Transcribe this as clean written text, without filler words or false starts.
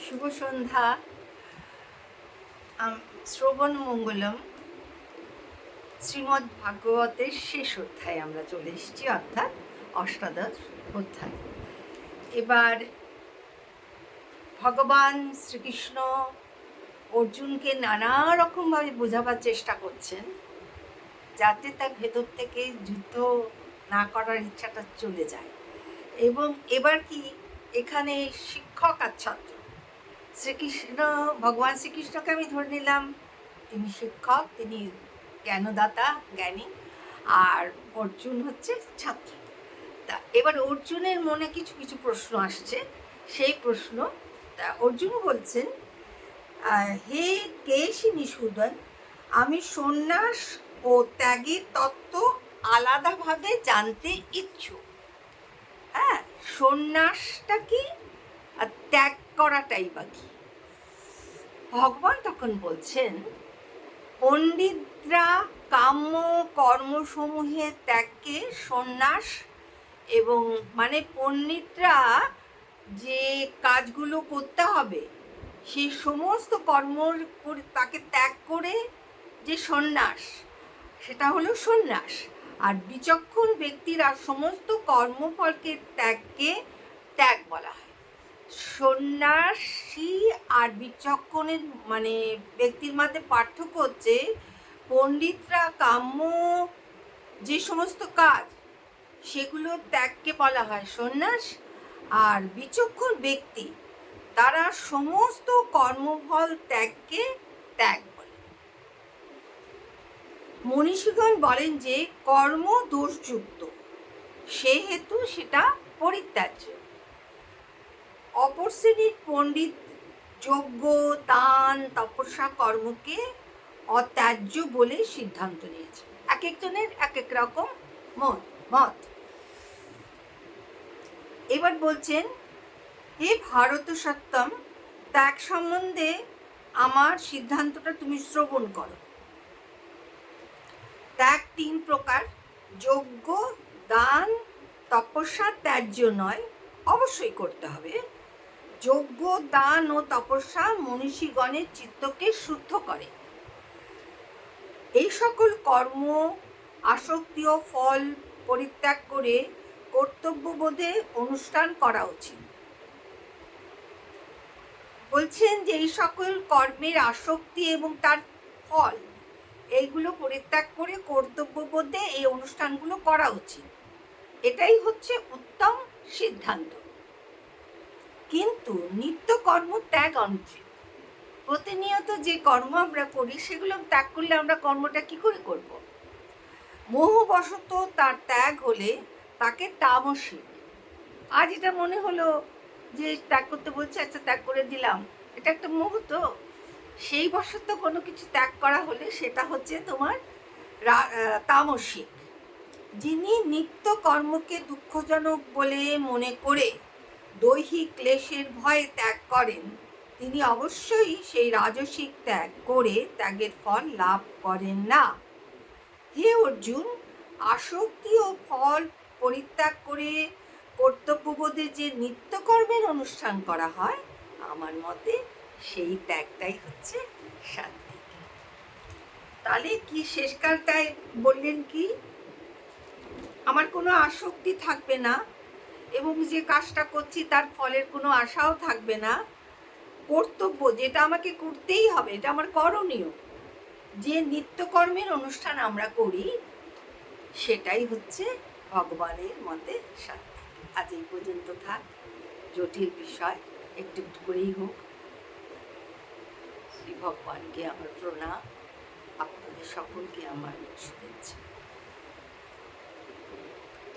শুভ সন্ধ্যা। শ্রবণ মঙ্গলম শ্রীমদ্ ভাগবতের শেষ অধ্যায়ে আমরা চলে এসেছি, অর্থাৎ অষ্টাদশ অধ্যায়। এবার ভগবান শ্রীকৃষ্ণ অর্জুনকে নানা রকমভাবে বোঝাবার চেষ্টা করছেন, যাতে তার ভেতর থেকে যুদ্ধ না করার ইচ্ছাটা চলে যায়। এবং এবার কি এখানে শিক্ষক আর ছাত্র, শ্রীকৃষ্ণ, ভগবান শ্রীকৃষ্ণকে আমি ধরে নিলাম তিনি শিক্ষক, তিনি জ্ঞানদাতা, জ্ঞানী, আর অর্জুন হচ্ছে ছাত্র। তা এবার অর্জুনের মনে কিছু কিছু প্রশ্ন আসছে। সেই প্রশ্ন, তা অর্জুন বলছেন, হে কেশিনিষূদন, আমি সন্ন্যাস ও ত্যাগের তত্ত্ব আলাদাভাবে জানতে ইচ্ছুক। হ্যাঁ, সন্ন্যাসটা কি আর ত্যাগ করাটাই বা কি? ভগবান তখন বলছেন, পণ্ডিতরা কাম্য কর্মসমূহের ত্যাগকে সন্ন্যাস, এবং মানে পণ্ডিতরা যে কাজগুলো করতে হবে সেই সমস্ত কর্ম তাকে ত্যাগ করে যে সন্ন্যাস, সেটা হলো সন্ন্যাস। আর বিচক্ষণ ব্যক্তিরা সমস্ত কর্মফলকে ত্যাগকে ত্যাগ বলা হয়। সন্ন্যাসী আর বিচক্ষণের মানে ব্যক্তির মধ্যে পার্থক্য হচ্ছে, পণ্ডিতরা কাম্য যে সমস্ত কাজ সেগুলো ত্যাগকে বলা হয় সন্ন্যাস, আর বিচক্ষণ ব্যক্তি তারা সমস্ত কর্মফল ত্যাগকে ত্যাগ বলে। মনীষীগণ বলেন যে কর্ম দোষযুক্ত, সেহেতু সেটা পরিত্যাজ্য। অপর শ্রেণীর পণ্ডিত যজ্ঞ, দান, তপস্যা কর্মকে অত্যাজ্য বলে সিদ্ধান্ত নিয়েছে। এক একজনের এক এক রকম মত। এবার বলছেন, হে ভারত সত্যম, ত্যাগ সম্বন্ধে আমার সিদ্ধান্তটা তুমি শ্রবণ করো। ত্যাগ 3 প্রকার: যজ্ঞ, দান, তপস্যা ত্যায্য নয়, অবশ্যই করতে হবে। যজ্ঞ, দান ও তপস্যা মনীষীগণের চিত্তকে শুদ্ধ করে। এই সকল কর্ম আসক্তি ও ফল পরিত্যাগ করে কর্তব্যবোধে অনুষ্ঠান করা উচিত। বলছেন যে এই সকল কর্মের আসক্তি এবং তার ফল, এইগুলো পরিত্যাগ করে কর্তব্যবোধে এই অনুষ্ঠানগুলো করা উচিত। এটাই হচ্ছে উত্তম সিদ্ধান্ত। কিন্তু নিত্য কর্ম ত্যাগ অনুচিত। প্রতিনিয়ত যে কর্ম আমরা করি সেগুলো ত্যাগ করলে আমরা কর্মটা কি করে করব? মোহবশত তার ত্যাগ হলে তাকে তামসিক। আজ এটা মনে হলো যে ত্যাগ করতে বলছে, আচ্ছা ত্যাগ করে দিলাম, এটা একটা মোহ। তো সেই বশত কোনো কিছু ত্যাগ করা হলে সেটা হচ্ছে তোমার তামসিক। যিনি নিত্য কর্মকে দুঃখজনক বলে মনে করে দৈহিক ক্লেশের ভয়ে ত্যাগ করেন, তিনি অবশ্যই সেই রাজসিক ত্যাগ করে ত্যাগের ফল লাভ করেন না। হে অর্জুন, আসক্তি ও ফল পরিত্যাগ করে কর্তব্যবোধে যে নিত্যকর্মের অনুষ্ঠান করা হয়, আমার মতে সেই ত্যাগটাই হচ্ছে সাত্বিক। তাহলে কি শেষকালটায় বললেন কি, আমার কোনো আসক্তি থাকবে না এবং যে কাজটা করছি তার ফলের কোনো আশাও থাকবে না। কর্তব্য যেটা আমাকে করতেই হবে, এটা আমার করণীয়, যে নিত্যকর্মের অনুষ্ঠান আমরা করি, সেটাই হচ্ছে ভগবানের মতে সাত্বিক। আজ এই পর্যন্ত থাক। জটিল বিষয় একটু একটু করেই হোক। শ্রী ভগবানকে আমার প্রণাম, আপনাদের সকলকে আমার শুভেচ্ছা।